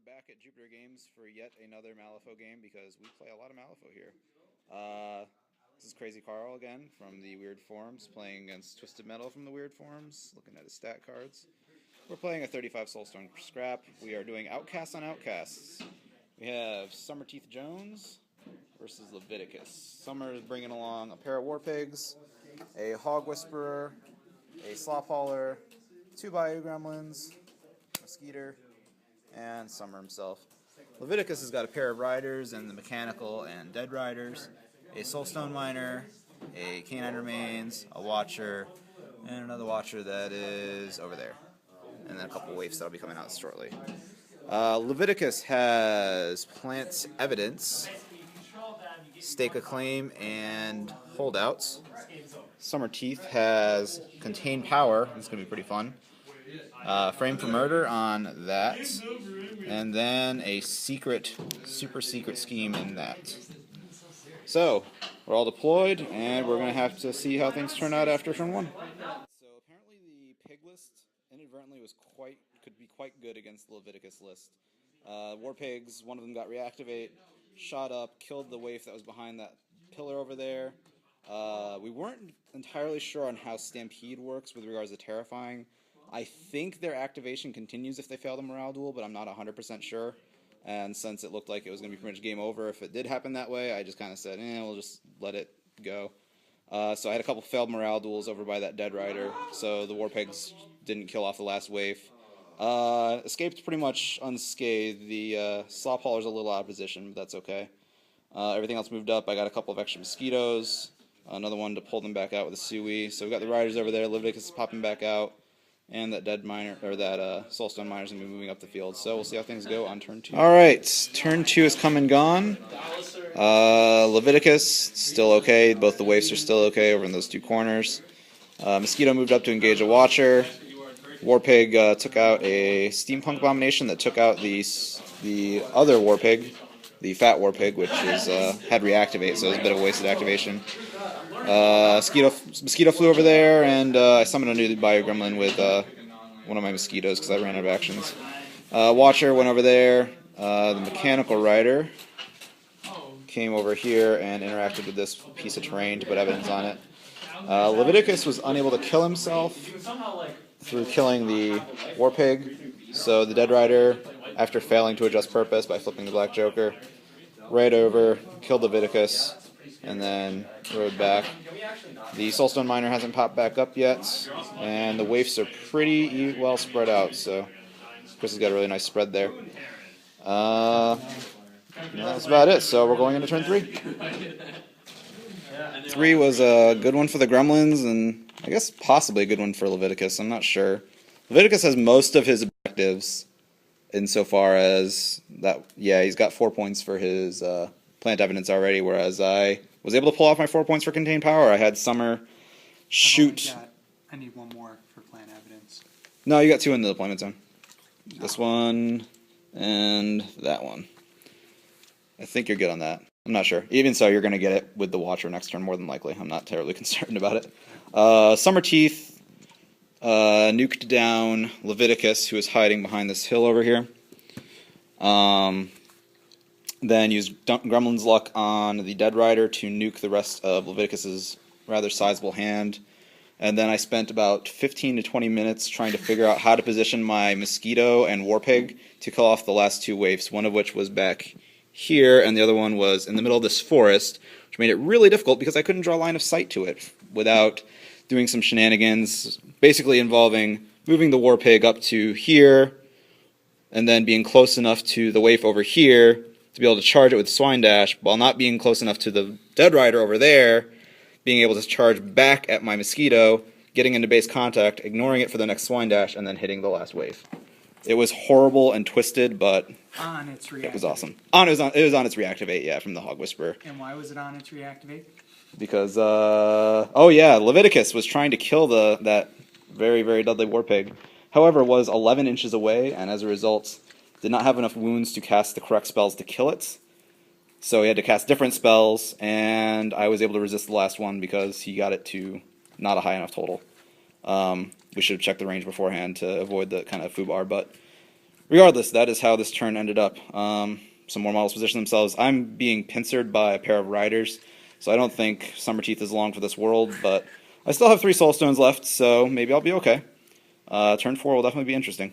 back at Jupiter Games for yet another Malifaux game because we play a lot of Malifaux here. This is Crazy Carl again from the Weird Forums, playing against Twisted Metal from the Weird Forums, looking at his stat cards. We're playing a 35 Soulstone scrap. We are doing Outcasts on Outcasts. We have Summerteeth Jones versus Leviticus. Summer is bringing along a pair of War Pigs, a Hog Whisperer, a Slop Hauler, 2 Bayou Gremlins, a Skeeter, and Summer himself. Leviticus has got a pair of Riders and the Mechanical and Dead Riders, a Soulstone Miner, a Canine Remains, a Watcher, and another Watcher that is over there. And then a couple waifs that'll be coming out shortly. Leviticus has Plant Evidence, Stake a Claim, and Holdouts. Summerteeth has Contain Power. This is going to be pretty fun. Frame for Murder on that. And then a secret, super secret scheme in that. So, we're all deployed, and we're going to have to see how things turn out after turn 1. So apparently the pig list inadvertently could be quite good against the Leviticus list. War Pigs, one of them got reactivate, shot up, killed the waif that was behind that pillar over there. We weren't entirely sure on how Stampede works with regards to Terrifying. I think their activation continues if they fail the morale duel, but I'm not 100% sure. And since it looked like it was going to be pretty much game over if it did happen that way, I just kind of said, we'll just let it go. So I had a couple failed morale duels over by that Dead Rider, so the War Pigs didn't kill off the last waif. Escaped pretty much unscathed. The Slop Hauler's a little out of position, but that's okay. Everything else moved up. I got a couple of extra mosquitoes, another one to pull them back out with a Suey. So we got the Riders over there. Leviticus is popping back out. And that Dead Miner, or that Soulstone Miner's going to be moving up the field. So we'll see how things go on turn 2. Alright, turn 2 is come and gone. Leviticus, still okay. Both the waifs are still okay over in those 2 corners. Mosquito moved up to engage a Watcher. War Pig took out a Steampunk Abomination that took out the other War Pig, the Fat War Pig, which had reactivate, so it was a bit of a wasted activation. Mosquito flew over there, and I summoned a new Bayou Gremlin with one of my mosquitoes because I ran out of actions. Watcher went over there. The Mechanical Rider came over here and interacted with this piece of terrain to put evidence on it. Leviticus was unable to kill himself through killing the War Pig, so the Dead Rider, after failing to adjust purpose by flipping the Black Joker, right over, killed Leviticus, and then rode back. The Soulstone Miner hasn't popped back up yet, and the waifs are pretty well spread out, so Chris has got a really nice spread there. That's about it, so we're going into turn 3. 3 was a good one for the Gremlins, and I guess possibly a good one for Leviticus, I'm not sure. Leviticus has most of his objectives insofar as that, he's got 4 points for his Plant Evidence already, whereas I was able to pull off my 4 points for Contain Power. I had Summer shoot. I need 1 more for Plant Evidence. No, you got 2 in the deployment zone. No. This one and that one. I think you're good on that. I'm not sure. Even so, you're going to get it with the Watcher next turn more than likely. I'm not terribly concerned about it. Summerteeth nuked down Leviticus, who is hiding behind this hill over here. Then used Gremlin's Luck on the Dead Rider to nuke the rest of Leviticus's rather sizable hand. And then I spent about 15 to 20 minutes trying to figure out how to position my Mosquito and War Pig to kill off the last 2 waifs, one of which was back here, and the other one was in the middle of this forest, which made it really difficult because I couldn't draw line of sight to it without doing some shenanigans, basically involving moving the War Pig up to here, and then being close enough to the waif over here to be able to charge it with Swine Dash, while not being close enough to the Dead Rider over there, being able to charge back at my Mosquito, getting into base contact, ignoring it for the next Swine Dash, and then hitting the last wave. It was horrible and twisted, but it was awesome. It was on its reactivate, from the Hog Whisperer. And why was it on its reactivate? Because, Leviticus was trying to kill that very, very deadly War Pig. However, was 11 inches away, and as a result, did not have enough wounds to cast the correct spells to kill it. So he had to cast different spells, and I was able to resist the last one because he got it to not a high enough total. We should have checked the range beforehand to avoid the kind of foobar, but regardless, that is how this turn ended up. Some more models position themselves. I'm being pincered by a pair of riders, so I don't think Summerteeth is along for this world, but I still have 3 Soulstones left, so maybe I'll be okay. Turn 4 will definitely be interesting.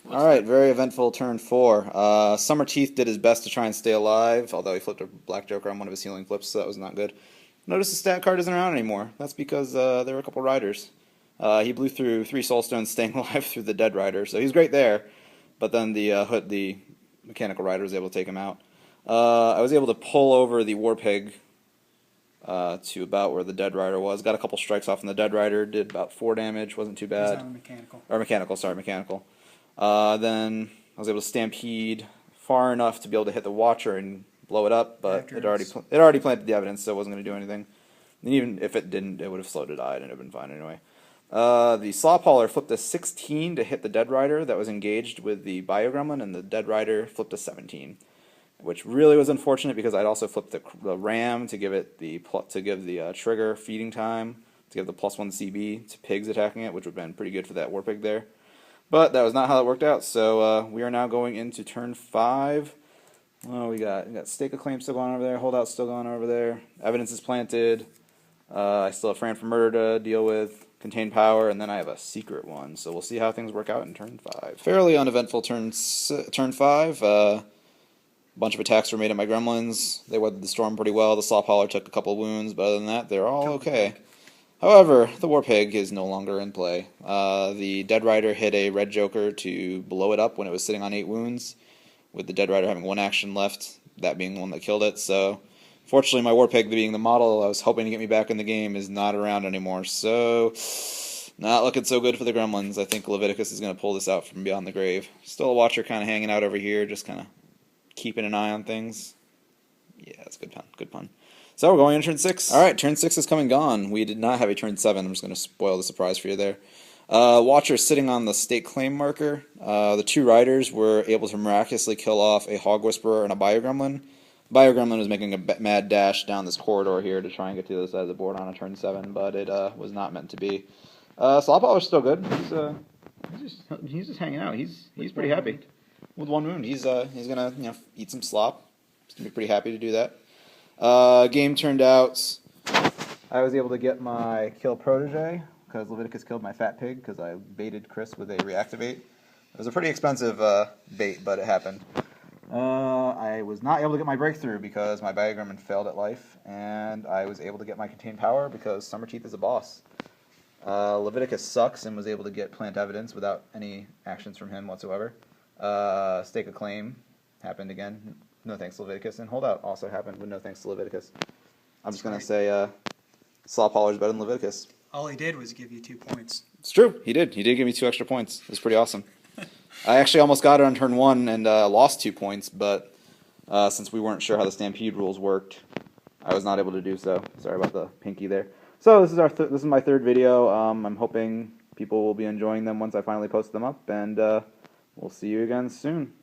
Alright, very eventful turn 4. Summerteeth did his best to try and stay alive, although he flipped a Black Joker on one of his healing flips, so that was not good. Notice the stat card isn't around anymore. That's because there were a couple riders. He blew through 3 Soulstones, staying alive through the dead rider, so he's great there. But then the mechanical rider was able to take him out. I was able to pull over the Warpig to about where the dead rider was. Got a couple strikes off on the dead rider, did about 4 damage, wasn't too bad. He's on mechanical. Or mechanical, sorry, mechanical. Then I was able to stampede far enough to be able to hit the Watcher and blow it up, but it already planted the evidence, so it wasn't going to do anything. And even if it didn't, it would have slowed to die and it would have been fine anyway. The Slawhauler flipped a 16 to hit the Dead Rider that was engaged with the Bio Gremlin, and the Dead Rider flipped a 17, which really was unfortunate because I'd also flipped the Ram to give it the trigger feeding time, to give the +1 CB to pigs attacking it, which would have been pretty good for that Warpig there. But that was not how it worked out, so we are now going into turn 5. Oh, we got Stake of Claim still going over there, Holdout still going over there, Evidence is planted, I still have Fran for Murder to deal with, Contain Power, and then I have a secret one, so we'll see how things work out in turn 5. Fairly uneventful turn 5. Bunch of attacks were made at my gremlins. They weathered the storm pretty well. The Slawhauler took a couple of wounds, but other than that, they're all okay. However, the Warpig is no longer in play. The Dead Rider hit a Red Joker to blow it up when it was sitting on 8 wounds, with the Dead Rider having 1 action left, that being the one that killed it. So, fortunately, my Warpig, being the model I was hoping to get me back in the game, is not around anymore. So, not looking so good for the Gremlins. I think Leviticus is going to pull this out from beyond the grave. Still a Watcher kind of hanging out over here, just kind of keeping an eye on things. Yeah, that's a good pun. Good pun. So we're going into turn 6. Alright, turn 6 is come and gone. We did not have a turn 7. I'm just going to spoil the surprise for you there. Watcher sitting on the Stake Claim marker. The 2 riders were able to miraculously kill off a Hog Whisperer and a Bio Gremlin. Bio Gremlin was making a mad dash down this corridor here to try and get to the other side of the board on a turn 7, but it was not meant to be. Slawhauler's still good. He's just hanging out. He's pretty happy. With 1 wound. He's gonna eat some slop. He's gonna be pretty happy to do that. Game turned out, I was able to get my kill protege because Leviticus killed my fat pig because I baited Chris with a reactivate. It was a pretty expensive bait, but it happened. I was not able to get my breakthrough because my Bio Gremlin failed at life, and I was able to get my Contain Power because Summerteeth is a boss. Leviticus sucks and was able to get Plant Evidence without any actions from him whatsoever. Stake of Claim happened again. No thanks to Leviticus. And Holdout also happened with no thanks to Leviticus. I'm just going to say Slawhauler's better than Leviticus. All he did was give you 2 points. It's true. He did. He did give me 2 extra points. It was pretty awesome. I actually almost got it on turn 1 and lost 2 points, but since we weren't sure how the Stampede rules worked, I was not able to do so. Sorry about the pinky there. So this is my 3rd video. I'm hoping people will be enjoying them once I finally post them up, and we'll see you again soon.